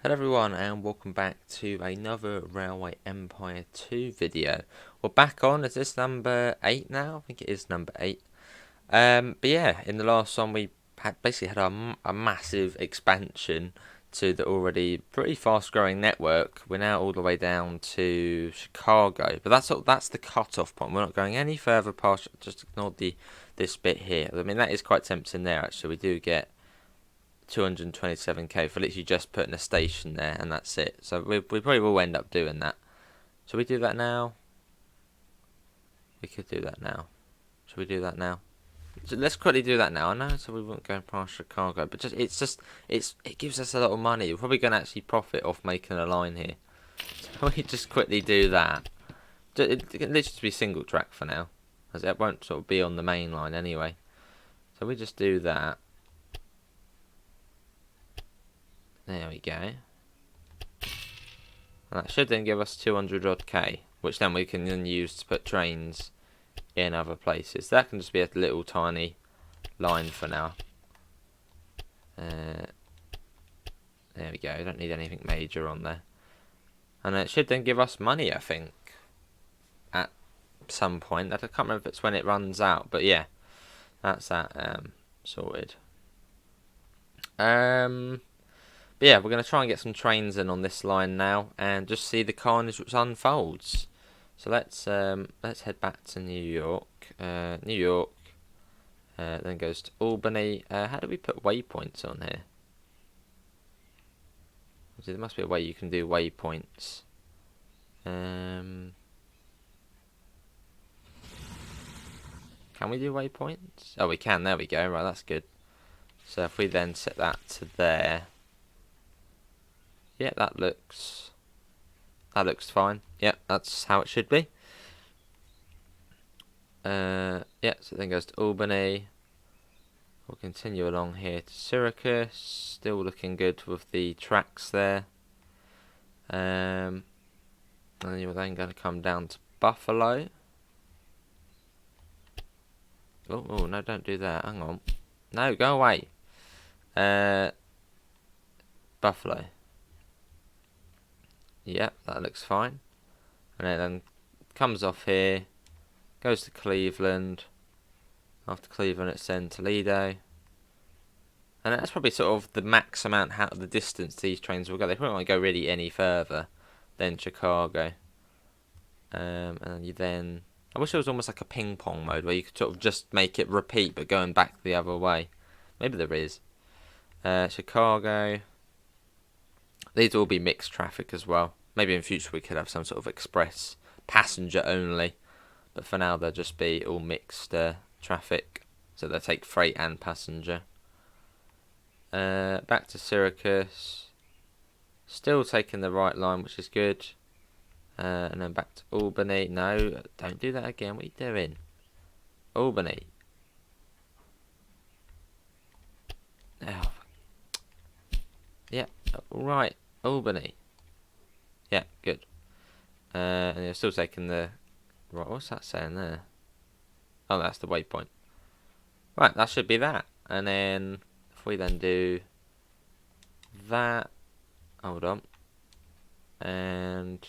Hello everyone and welcome back to another Railway Empire 2 video. We're back on, is this number 8 now? I think it is number 8. But yeah, in the last one we basically had a massive expansion to the already pretty fast growing network. We're now all the way down to Chicago, but that's the cut-off point. We're not going any further past, just ignore this bit here. I mean, that is quite tempting there actually. We do get 227k for literally just putting a station there, and that's it. So we probably will end up doing that. Should we do that now? We could do that now. Should we do that now? So let's quickly do that now. I know, so we won't go past Chicago, but it gives us a lot of money. We're probably going to actually profit off making a line here. So we just quickly do that. It can literally be single track for now, as it won't sort of be on the main line anyway. So we just do that. There we go. And that should then give us 200 odd K, which then we can then use to put trains in other places. That can just be a little tiny line for now. There we go. Don't need anything major on there. And it should then give us money, I think, at some point. I can't remember if it's when it runs out, but yeah, that's that sorted. But yeah, we're going to try and get some trains in on this line now, and just see the carnage which unfolds. So let's head back to New York. Then goes to Albany. How do we put waypoints on here? There must be a way you can do waypoints. Can we do waypoints? Oh, we can. There we go. Right, that's good. So if we then set that to there. Yeah, that looks fine. Yeah, that's how it should be. Yeah, so then goes to Albany. We'll continue along here to Syracuse. Still looking good with the tracks there. And you're then going to come down to Buffalo. Oh no, don't do that. Hang on. No, go away. Buffalo. Yep, that looks fine. And it then comes off here, goes to Cleveland. After Cleveland, it's then Toledo. And that's probably sort of the max amount, the distance these trains will go. They probably won't go really any further than Chicago. And then I wish it was almost like a ping pong mode where you could sort of just make it repeat, but going back the other way. Maybe there is. Chicago. These will all be mixed traffic as well. Maybe in future we could have some sort of express passenger only, but for now they'll just be all mixed traffic, so they'll take freight and passenger. Back to Syracuse, still taking the right line, which is good. And then back to Albany. No, don't do that again. What are you doing? Albany. Oh. Yeah, right. Albany. Yeah, good. And you're still taking the... Right, what's that saying there? Oh, that's the waypoint. Right, that should be that. And then, if we then do that... Hold on. And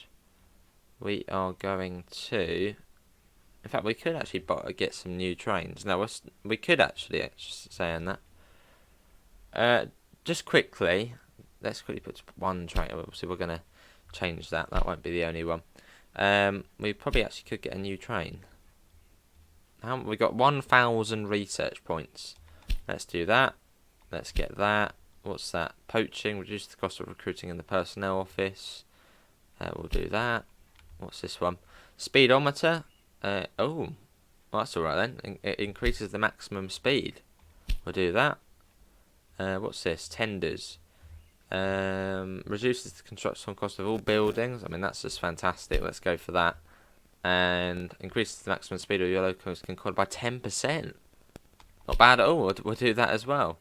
we are going to... In fact, we could actually get some new trains. No, we could actually, saying that. Just quickly... Let's quickly put one train. Obviously, we're going to change that. That won't be the only one. We probably actually could get a new train. We got 1,000 research points. Let's do that. Let's get that. What's that? Poaching. Reduce the cost of recruiting in the personnel office. We'll do that. What's this one? Speedometer. Oh, well, that's all right then. It increases the maximum speed. We'll do that. What's this? Tenders. Reduces the construction cost of all buildings. I mean, that's just fantastic. Let's go for that. And increases the maximum speed of your locomotives can by 10%. Not bad at all. We'll do that as well.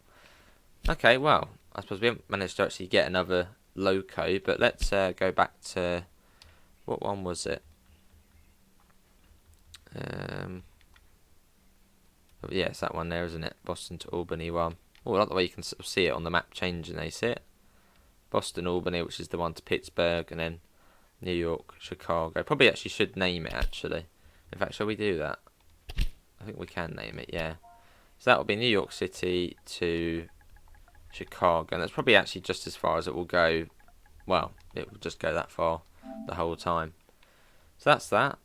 Okay, well, I suppose we haven't managed to actually get another loco, but let's go back to... What one was it? Yeah, it's that one there, isn't it? Boston to Albany one. Oh, I like the way you can sort of see it on the map changing, they see it. Boston, Albany, which is the one to Pittsburgh, and then New York, Chicago. Probably actually should name it, actually. In fact, shall we do that? I think we can name it, yeah. So that will be New York City to Chicago, and that's probably actually just as far as it will go. Well, it will just go that far the whole time. So that's that.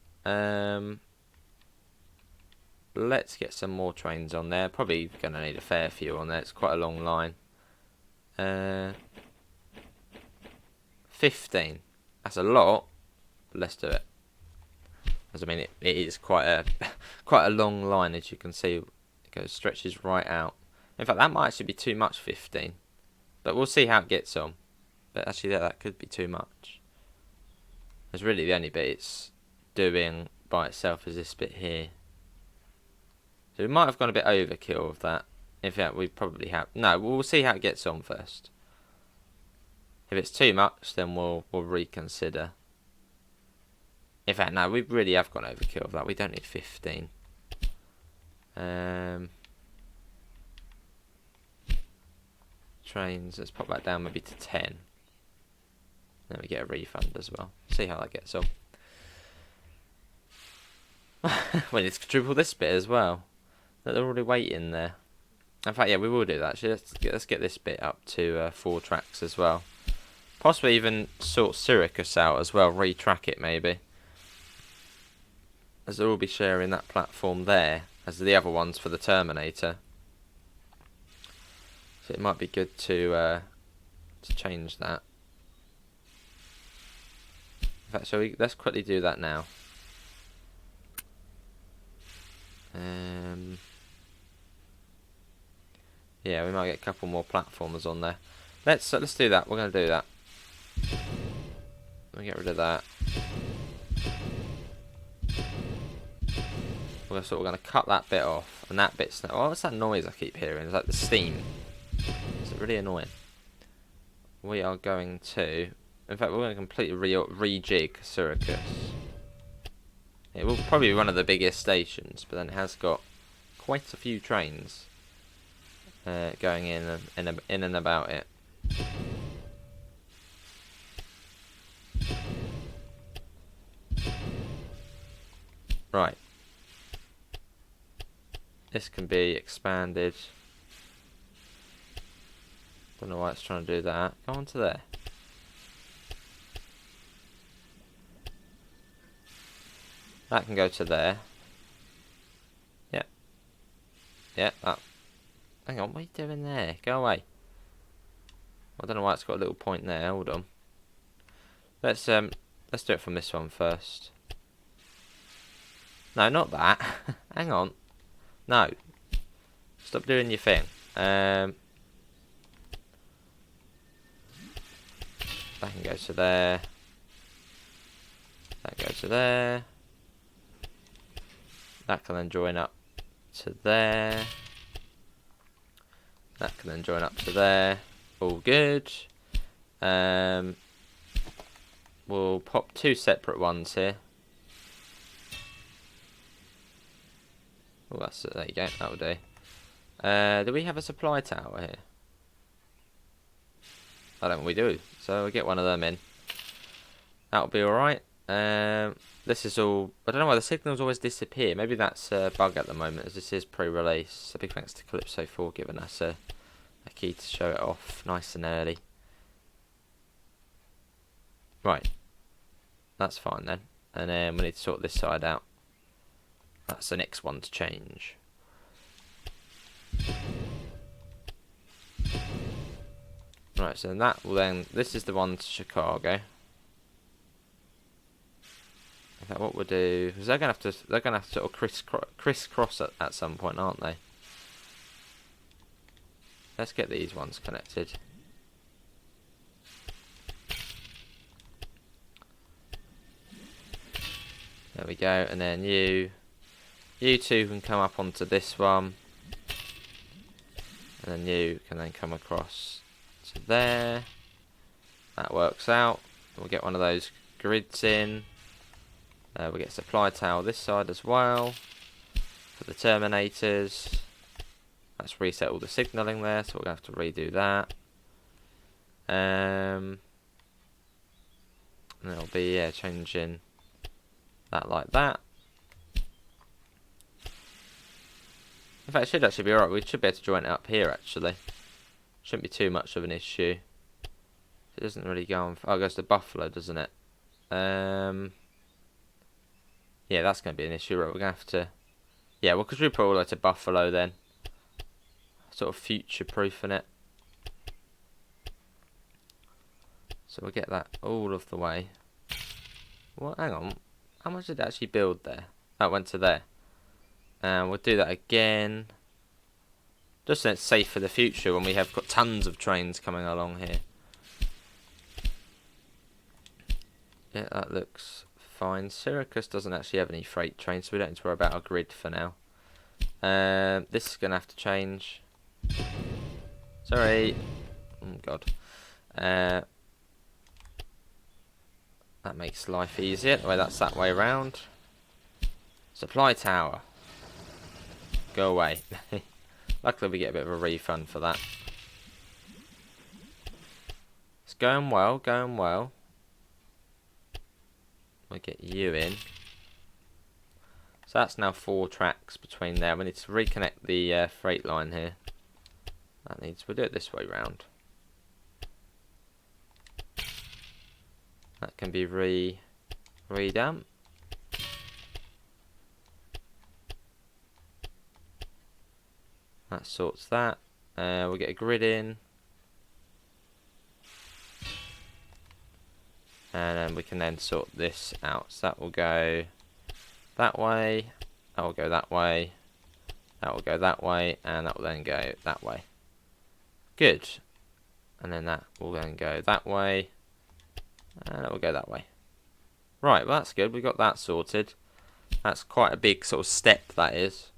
Let's get some more trains on there. Probably going to need a fair few on there. It's quite a long line. 15. That's a lot, but let's do it. As I mean, it is quite a quite a long line, as you can see. It stretches right out. In fact, that might actually be too much, 15. But we'll see how it gets on. But actually, that could be too much. It's really the only bit it's doing by itself is this bit here. So we might have gone a bit overkill of that. In fact, we probably have. No, we'll see how it gets on first. If it's too much, then we'll reconsider. In fact, no, we really have gone overkill of that. We don't need 15. Trains, let's pop that down maybe to 10. Then we get a refund as well. See how that gets on. We need to triple this bit as well. They're already waiting there. In fact, yeah, we will do that. Actually, let's get this bit up to 4 tracks as well. Possibly even sort Syracuse out as well. Retrack it maybe. As they'll all be sharing that platform there as the other ones for the Terminator. So it might be good to change that. In fact, let's quickly do that now. Yeah, we might get a couple more platformers on there. Let's do that. We're going to do that. We'll get rid of that. We're going to cut that bit off, and that bit's. Oh, what's that noise I keep hearing? It's like the steam. It's really annoying. We are going to. In fact, we're going to completely rejig Syracuse. It will probably be one of the biggest stations, but then it has got quite a few trains going in and about it. Right. This can be expanded. Don't know why it's trying to do that. Go on to there. That can go to there. Yep. Yep, that. Hang on, what are you doing there? Go away. I don't know why it's got a little point there. Hold on. Let's do it from this one first. No, not that. Hang on. No. Stop doing your thing. That can go to there. That goes to there. That can then join up to there. That can then join up to there. All good. We'll pop 2 separate ones here. Oh, that's it. There you go. That'll do. Do we have a supply tower here? I don't think we do. So we'll get one of them in. That'll be alright. This is all. I don't know why the signals always disappear. Maybe that's a bug at the moment, as this is pre-release. So big thanks to KALYPSO for giving us a key to show it off nice and early. Right. That's fine then. And then we need to sort this side out. That's the next one to change. Right, so that will then. This is the one to Chicago. In fact, what we'll do is they're gonna have to sort of crisscross at some point, aren't they? Let's get these ones connected. There we go, and then you two can come up onto this one, and then you can then come across to there. That works out. We'll get one of those grids in. We'll get supply tower this side as well for the Terminators. Let's reset all the signalling there, so we're going to have to redo that. And it'll be, yeah, changing that like that. In fact, it should actually be alright. We should be able to join it up here, actually. Shouldn't be too much of an issue. It doesn't really go on... Oh, it goes to Buffalo, doesn't it? Yeah, that's going to be an issue. Right, we're going to have to... Yeah, we'll quadruple all the way to Buffalo then. Sort of future-proofing it. So we'll get that all of the way. Well, hang on. How much did it actually build there? Oh, it went to there. And we'll do that again. Just so it's safe for the future when we have got tons of trains coming along here. Yeah, that looks fine. Syracuse doesn't actually have any freight trains, so we don't need to worry about our grid for now. This is going to have to change. Sorry. Oh, God. That makes life easier. The way that's that way around. Supply tower. Go away. Luckily we get a bit of a refund for that. It's going well, going well. We'll get you in. So that's now 4 tracks between there. We need to reconnect the freight line here. We'll do it this way round. That can be redone. That sorts that. We'll get a grid in. And then we can then sort this out. So that will go that way. That will go that way. That will go that way. And that will then go that way. Good. And then that will then go that way. And it will go that way. Right, well that's good. We got that sorted. That's quite a big sort of step, that is.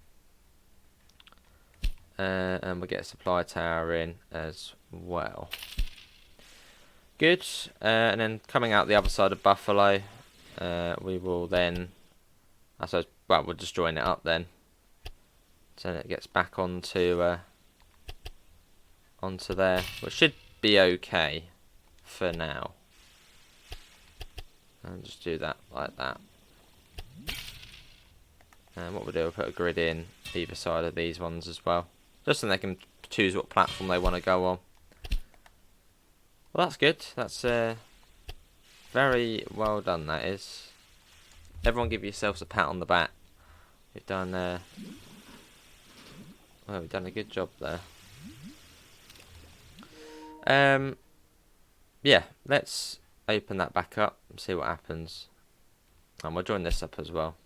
And we'll get a supply tower in as well. Good. And then coming out the other side of Buffalo, we will then, I suppose, well, we'll just join it up then. So it gets back onto there, which should be okay for now. And just do that like that. And what we'll do, we'll put a grid in either side of these ones as well. Just so they can choose what platform they want to go on. Well, that's good. That's very well done, that is. Everyone give yourselves a pat on the back. We've done, well, we've done a good job there. Yeah, let's open that back up and see what happens. And we'll join this up as well.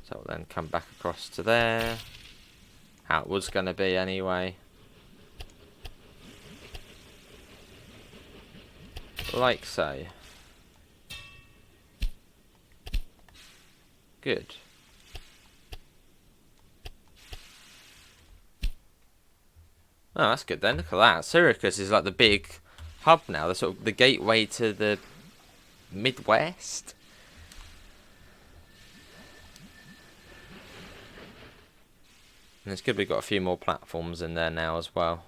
So we'll then come back across to there. How it was going to be anyway. Like so. Good. Oh, that's good then. Look at that. Syracuse is like the big hub now. The sort of the gateway to the Midwest. And it's good we've got a few more platforms in there now as well.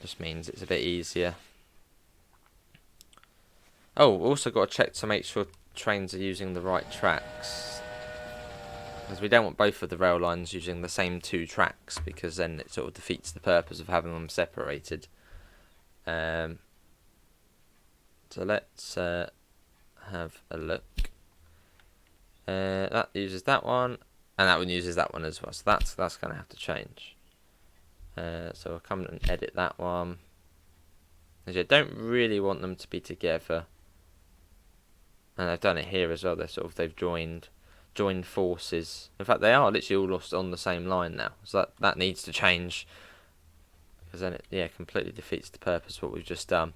Just means it's a bit easier. Oh, also got to check to make sure trains are using the right tracks. Because we don't want both of the rail lines using the same 2 tracks, because then it sort of defeats the purpose of having them separated. So let's have a look. That uses that one, and that one uses that one as well. So that's going to have to change. So we'll come and edit that one. As I don't really want them to be together, and I've done it here as well. They've joined forces. In fact, they are literally all lost on the same line now. So that needs to change, because then it completely defeats the purpose of what we've just done.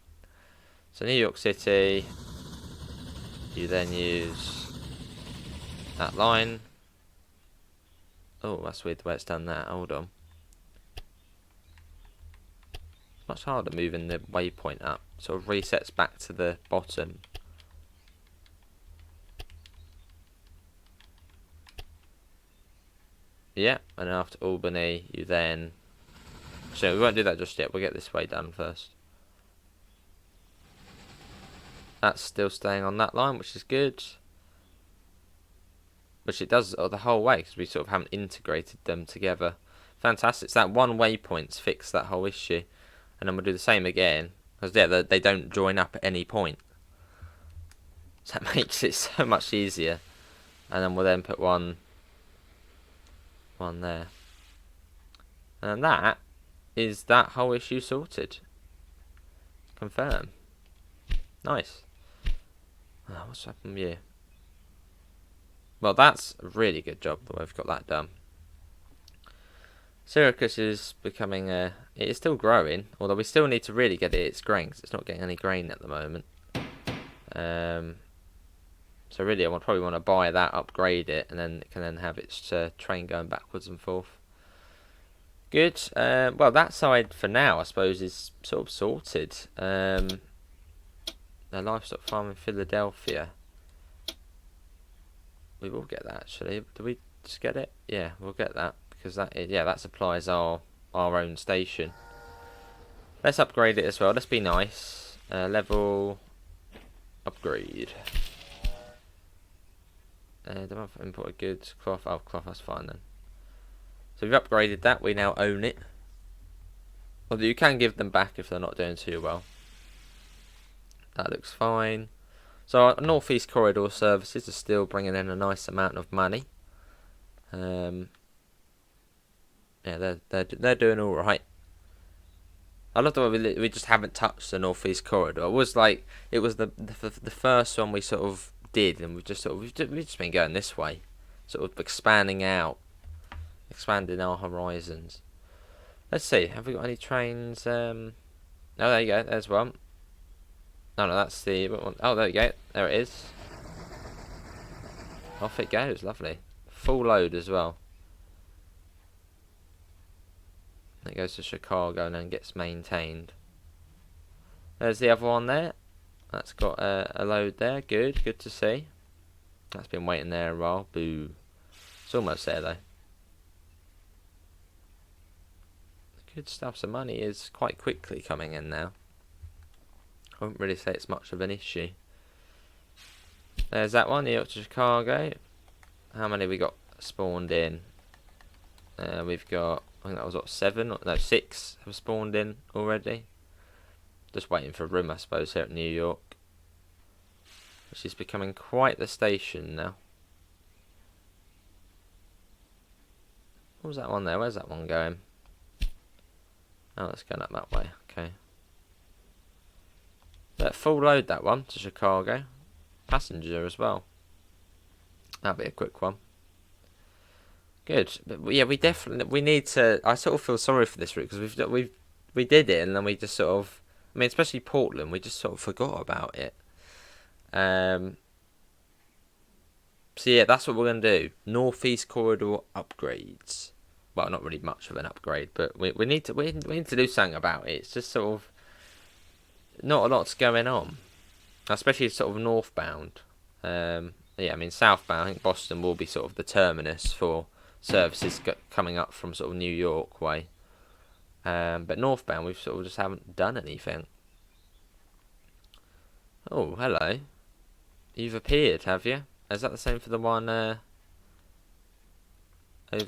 So New York City, you then use that line. Oh, that's weird the way it's done that. Hold on. It's much harder moving the waypoint up. Sort of resets back to the bottom. Yeah, and after Albany, you then... So we won't do that just yet. We'll get this way done first. That's still staying on that line, which is good. Which it does the whole way, because we sort of haven't integrated them together. Fantastic. So that one waypoint's fixed that whole issue. And then we'll do the same again. Because yeah, they don't join up at any point. So that makes it so much easier. And then we'll then put one there. And that is that whole issue sorted. Confirm. Nice. Oh, what's happened here? Well, that's a really good job the way we've got that done. Syracuse is becoming it is still growing, although we still need to really get it its grain, because it's not getting any grain at the moment. So really, I probably want to buy that, upgrade it, and then it can then have its train going backwards and forth. Good. Well, that side for now, I suppose, is sort of sorted. The livestock farm in Philadelphia. We will get that, actually. Do we just get it? Yeah, we'll get that, because that supplies our own station. Let's upgrade it as well. Let's be nice. Level upgrade. The month imported goods, cloth. Oh, cloth. That's fine then. So we've upgraded that. We now own it. Although you can give them back if they're not doing too well. That looks fine. So our northeast corridor services are still bringing in a nice amount of money. Yeah, they're doing all right. I love the way we just haven't touched the northeast corridor. It was the first one we sort of did, and we've just been going this way, sort of expanding out, expanding our horizons. Let's see, have we got any trains? Oh, there you go. There's one. Oh no, that's the one. Oh, there you go. There it is. Off it goes. Lovely. Full load as well. It goes to Chicago and then gets maintained. There's the other one there. That's got a load there. Good to see. That's been waiting there a while. Boo. It's almost there though. Good stuff. So money is quite quickly coming in now. I wouldn't really say it's much of an issue. There's that one, New York to Chicago. How many we got spawned in? We've got, I think that was what, 6 have spawned in already. Just waiting for room, I suppose, here at New York. Which is becoming quite the station now. What was that one there? Where's that one going? Oh, it's going up that way. Okay. But full load that one to Chicago. Passenger as well. That'll be a quick one. Good. But yeah, we need to. I sort of feel sorry for this route because we did it and then we just sort of. I mean, especially Portland, we just sort of forgot about it. So yeah, that's what we're gonna do. Northeast corridor upgrades. Well, not really much of an upgrade, but we need to do something about it. It's just sort of not a lot's going on, especially sort of northbound. Yeah, I mean southbound. I think Boston will be sort of the terminus for services coming up from sort of New York way. But northbound, we sort of just haven't done anything. Oh, hello. You've appeared, have you? Is that the same for the one over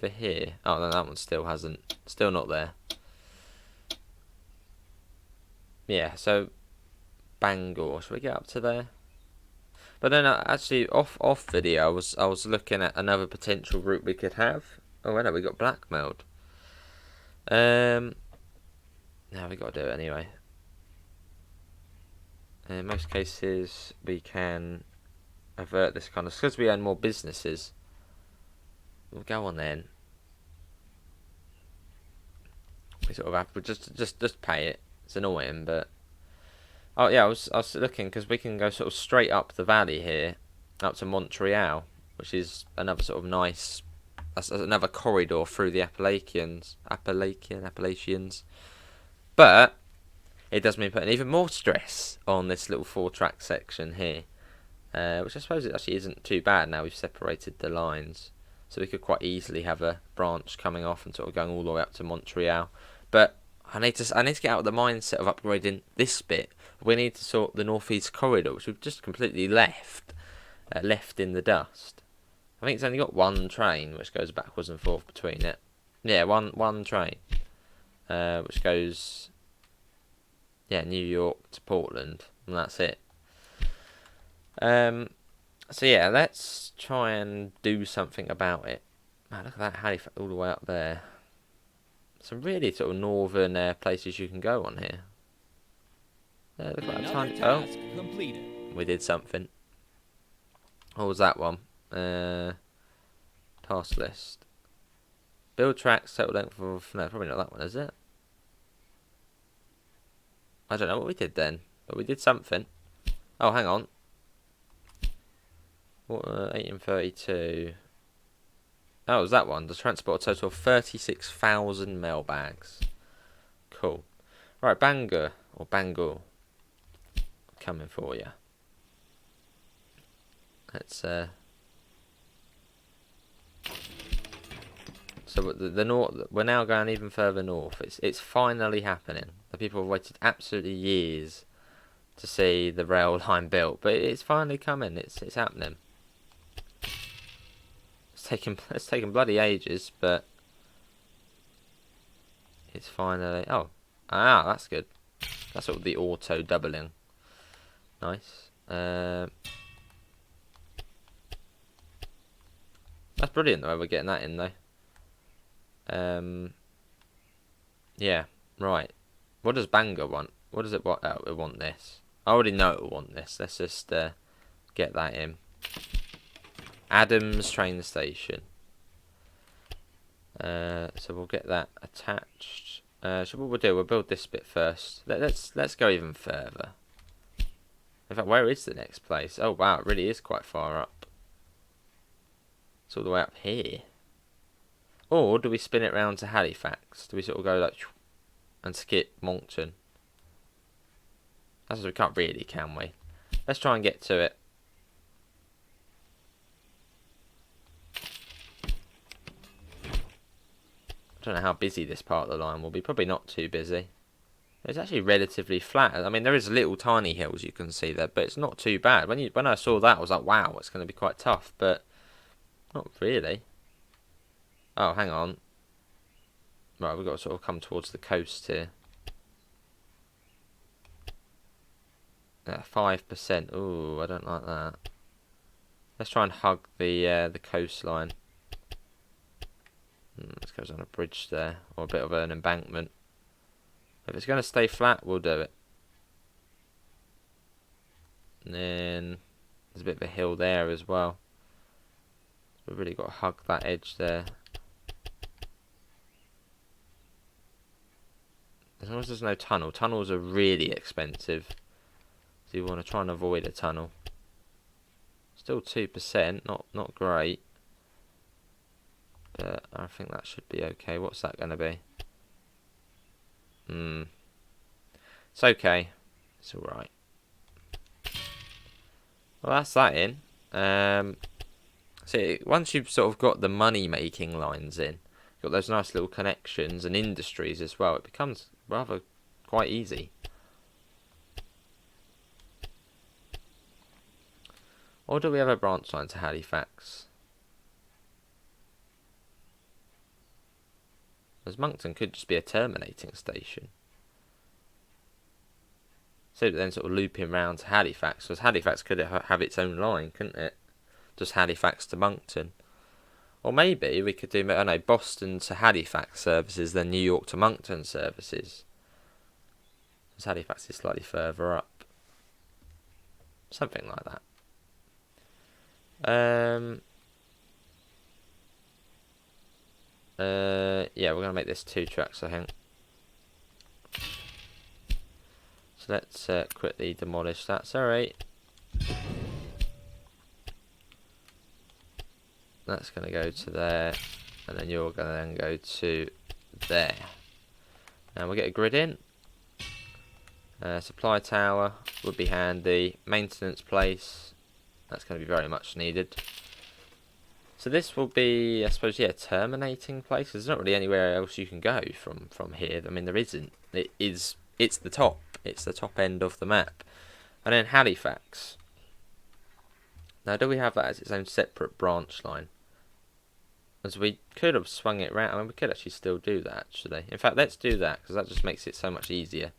here? Oh, no, that one still hasn't. Still not there. Yeah, so Bangor. Should we get up to there? But then actually off video, I was looking at another potential route we could have. Oh, no, we got blackmailed. Now we got to do it anyway. In most cases, we can avert this kind of, because we own more businesses. We'll go on then. We sort of have to just pay it. It's annoying, but oh yeah, I was looking because we can go sort of straight up the valley here, up to Montreal, which is another sort of nice. That's another corridor through the Appalachians. But it does mean putting even more stress on this little 4-track section here, which I suppose it actually isn't too bad now we've separated the lines. So we could quite easily have a branch coming off and sort of going all the way up to Montreal. But I need to get out of the mindset of upgrading this bit. We need to sort the northeast corridor, which we've just completely left in the dust. I think it's only got one train which goes backwards and forth between it. Yeah, one train which goes New York to Portland, and that's it. So yeah, let's try and do something about it. Man, look at that Halifax all the way up there. Some really sort of northern places you can go on here. Look at that tiny. Oh, completed. We did something. What was that one? Task list. Build tracks, total length of... No, probably not that one, is it? I don't know what we did then, but we did something. Oh, hang on. 1832. Oh, it was that one. The transport a total of 36,000 mail bags. Cool. Right, Bangor or Bangor. Coming for you. Let's So the north, we're now going even further north. It's finally happening. The people have waited absolutely years to see the rail line built, but it's finally coming. It's happening. It's taken bloody ages, but it's finally. Oh, that's good. That's sort of the auto doubling. Nice. That's brilliant the way we're getting that in though. Yeah, right. What does Bangor want? What does it want? Oh, it want this. I already know it will want this. Let's just get that in. Adams train station. So we'll get that attached. So what we'll do, we'll build this bit first. Let's go even further. In fact, where is the next place? Oh wow, it really is quite far up. It's all the way up here. Or do we spin it round to Halifax? Do we sort of go like and skip Moncton? That's what we can't really, can we? Let's try and get to it. I don't know how busy this part of the line will be. Probably not too busy. It's actually relatively flat. I mean, there is little tiny hills you can see there, but it's not too bad. When I saw that, I was like, wow, it's going to be quite tough, but not really. Oh, hang on. Right, we've got to sort of come towards the coast here. 5%. Ooh, I don't like that. Let's try and hug the coastline. This goes on a bridge there, or a bit of an embankment. If it's going to stay flat, we'll do it. And then there's a bit of a hill there as well. We've really got to hug that edge there. As long as there's no tunnel. Tunnels are really expensive. So you want to try and avoid a tunnel. Still 2%, not great. But I think that should be okay. What's that going to be? It's okay. It's alright. Well, that's that in. So once you've sort of got the money-making lines in, got those nice little connections and industries as well, it becomes rather quite easy. Or do we have a branch line to Halifax? As Moncton could just be a terminating station. So then sort of looping round to Halifax, because Halifax could have its own line, couldn't it? Just Halifax to Moncton. Or maybe we could do, I don't know, Boston to Halifax services, then New York to Moncton services. Because Halifax is slightly further up. Something like that. Yeah, we're going to make this 2 tracks, I think. So let's quickly demolish that. Sorry. That's going to go to there, and then you're going to then go to there. And we'll get a grid in. Supply tower would be handy. Maintenance place, that's going to be very much needed. So this will be, I suppose, yeah, terminating place. There's not really anywhere else you can go from here. I mean, there isn't. It's the top. It's the top end of the map. And then Halifax. Now, do we have that as its own separate branch line? As we could have swung it round. I mean, we could actually still do that, actually. In fact, let's do that, because that just makes it so much easier.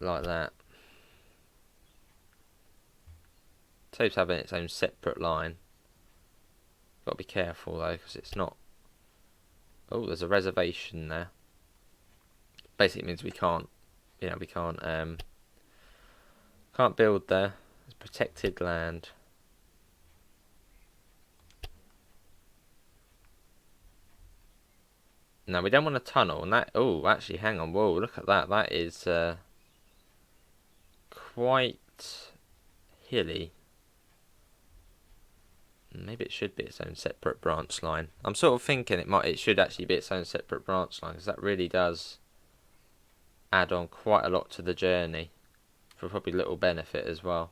Like that. Saves having its own separate line. Got to be careful, though, because it's not... Oh, there's a reservation there. Basically means we can't... You know, we can't build there. It's protected land. No, we don't want a tunnel. And that... Oh, actually, hang on. Whoa, look at that. That is quite hilly. Maybe it should be its own separate branch line. I'm sort of thinking it should actually be its own separate branch line, because that really does add on quite a lot to the journey for probably little benefit as well.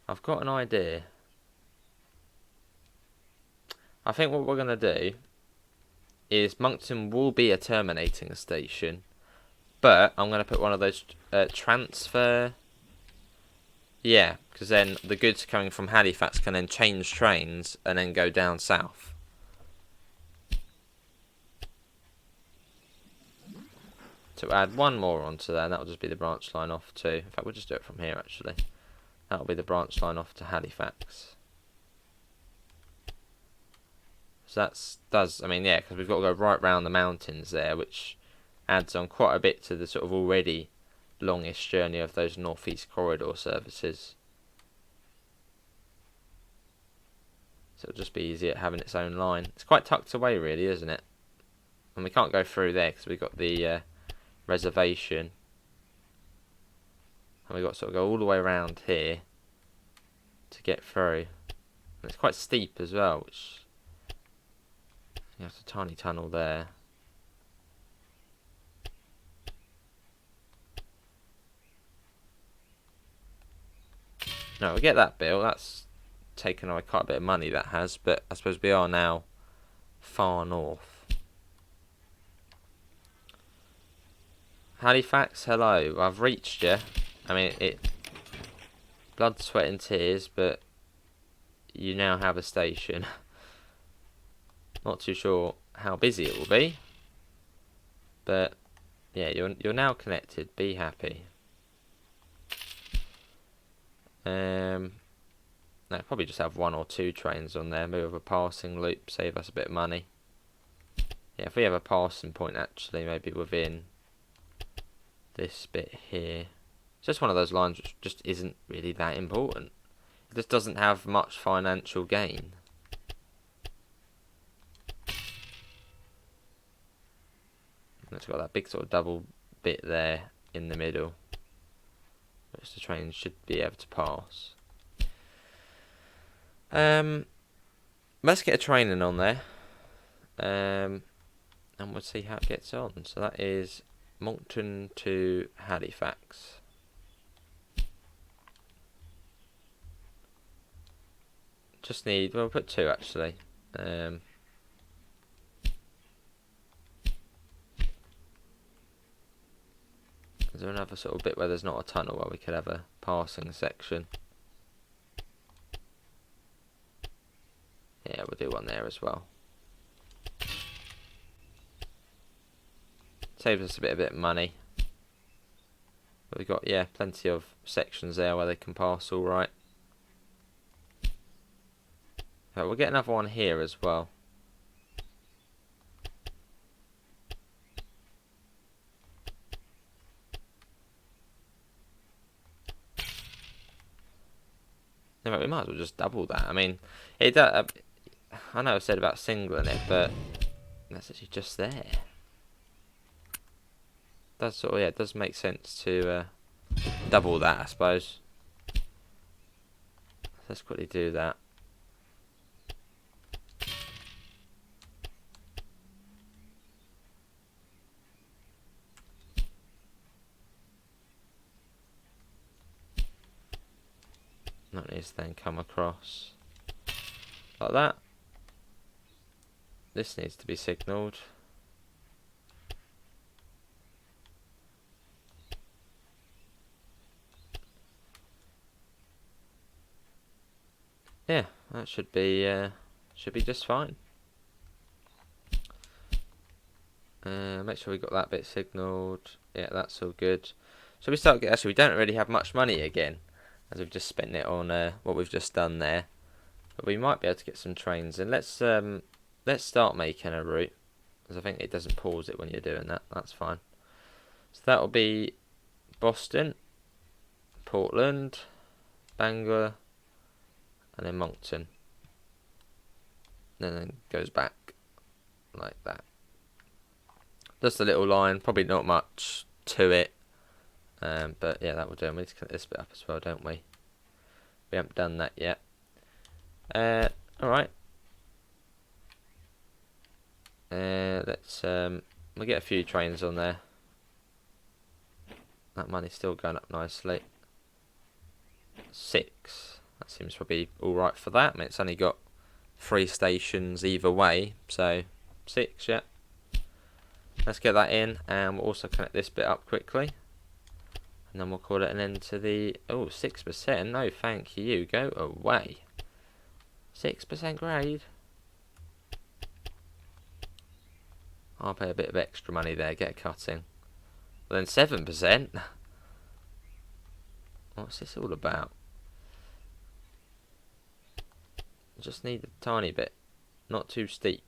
I've got an idea. I think what we're going to do is Moncton will be a terminating station, but I'm going to put one of those transfer... Yeah, because then the goods coming from Halifax can then change trains and then go down south. So add one more onto there, and that'll just be the branch line off to... In fact, we'll just do it from here, actually. That'll be the branch line off to Halifax. So I mean, yeah, because we've got to go right round the mountains there, which adds on quite a bit to the sort of already longish journey of those northeast corridor services. So it'll just be easier having its own line. It's quite tucked away, really, isn't it? And we can't go through there because we've got the reservation. And we've got to sort of go all the way around here to get through. And it's quite steep as well, which... You have a tiny tunnel there. No, we get that built. That's taken away quite a bit of money, that has. But I suppose we are now far north. Halifax, hello. I've reached you. I mean, blood, sweat and tears, but you now have a station. Not too sure how busy it will be. But, yeah, you're now connected. Be happy. No, probably just have one or two trains on there. Maybe with a passing loop, save us a bit of money. Yeah, if we have a passing point, actually, maybe within this bit here. It's just one of those lines which just isn't really that important. It just doesn't have much financial gain. And it's got that big sort of double bit there in the middle, which the train should be able to pass. Let's get a training on there, and we'll see how it gets on. So that is Moncton to Halifax. Just need, well, we'll put two actually. Is there another sort of bit where there's not a tunnel where we could have a passing section? Yeah, we'll do one there as well. Saves us a bit of money. But we've got, yeah, plenty of sections there where they can pass all right. Right, we'll get another one here as well. No, we might as well just double that. I mean, it does. I know I said about singling it, but that's actually just there. Does sort of, yeah, it does make sense to double that, I suppose. Let's quickly do that. That needs to then come across like that. This needs to be signalled. Yeah, that should be just fine. Make sure we got that bit signalled. Yeah, that's all good. So we start. Actually, we don't really have much money again, as we've just spent it on what we've just done there. But we might be able to get some trains. And let's start making a route, because I think it doesn't pause it when you're doing that. That's fine. So that will be Boston, Portland, Bangor, and then Moncton. And then it goes back like that. Just a little line, probably not much to it. But yeah, that will do. We need to cut this bit up as well, don't we? We haven't done that yet. Alright. Let's we'll get a few trains on there. That money's still going up nicely. 6. That seems probably alright for that. I mean, it's only got 3 stations either way, so 6, yeah. Let's get that in, and we'll also connect this bit up quickly. And then we'll call it an end to the... Oh, 6%. No, thank you. Go away. 6% grade. I'll pay a bit of extra money there, get a cutting. But then 7%? What's this all about? I just need a tiny bit. Not too steep.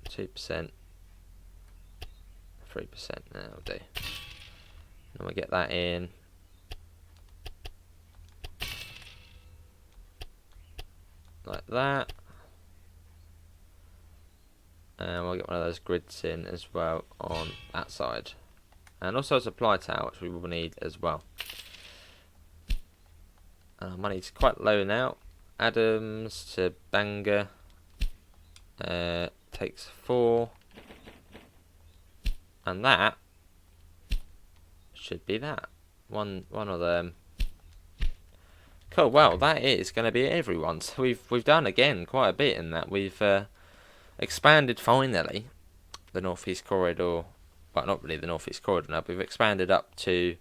2%. 3%. That'll do. And we'll get that in. Like that. And we'll get one of those grids in as well on that side. And also a supply tower, which we will need as well. Money's quite low now. Adams to Bangor. Takes 4. And that should be that. One of them. Cool. Well, that is going to be everyone. So we've done again quite a bit in that. We've expanded finally the Northeast Corridor. Well, not really the Northeast Corridor now, but we've expanded up to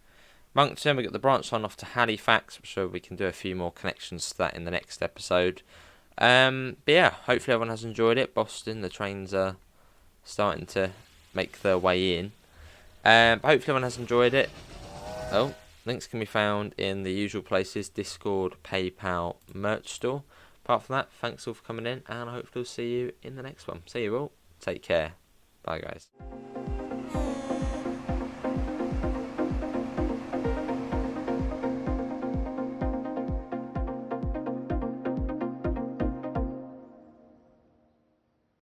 Moncton. We've got the branch line off to Halifax. I'm sure we can do a few more connections to that in the next episode. But yeah, hopefully everyone has enjoyed it. Boston, the trains are starting to make their way in. But hopefully everyone has enjoyed it. Oh, links can be found in the usual places: Discord, PayPal, merch store. Apart from that, thanks all for coming in, and I hope to see you in the next one. See you all. Take care. Bye, guys.